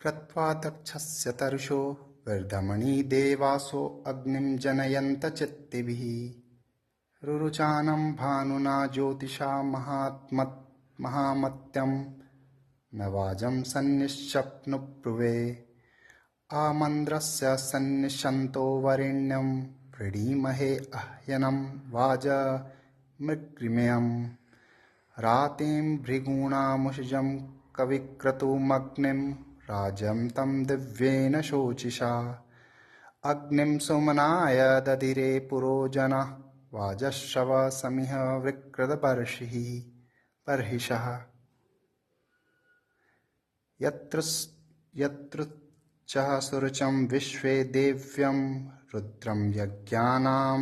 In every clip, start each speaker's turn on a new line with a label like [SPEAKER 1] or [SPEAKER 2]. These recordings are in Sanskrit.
[SPEAKER 1] कृत्वा दक्षस्य तरुषो वर्धमणि देवासो अग्निं जनयन्त चित्तिभिः रुरुचानं भानुना ज्योतिषा महामत्यं न वाजं सन्निश्चप्नुब्रुवे आमन्द्रस्य सन्निशन्तो वरेण्यं प्रणीमहे अह्यनं वाजमृग्रिमयम् रातिं भृगूणामुषजं कविक्रतुमग्निं राजं तं दिव्येन शोचिषा अग्निं सुमनाय दधिरे पुरोजनः वाजश्रव समिह विकृतबर्हिषः यत्रुच्चः सुरुचं विश्वे देव्यं रुद्रं यज्ञानां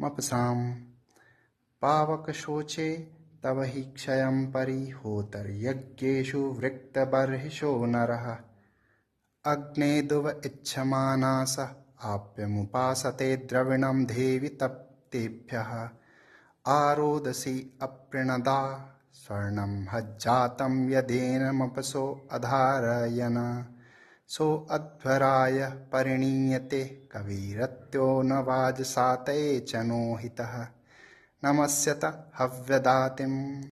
[SPEAKER 1] मपसां पावकशोचे तव हि क्षयं परिहोतर्यज्ञेषु वृक्तबर्हिषो नरः अग्नेदुव इच्छमानास आप्यमुपासते द्रविणं देवि तप्तेभ्यः आरोदसी अप्रणदा स्वर्णं हज्जातं यदेनमपसो अधारयन् सो अध्वराय परिणीयते कविरत्यो न वाजसातये च नो हितः नमस्यत हव्यदातिम्।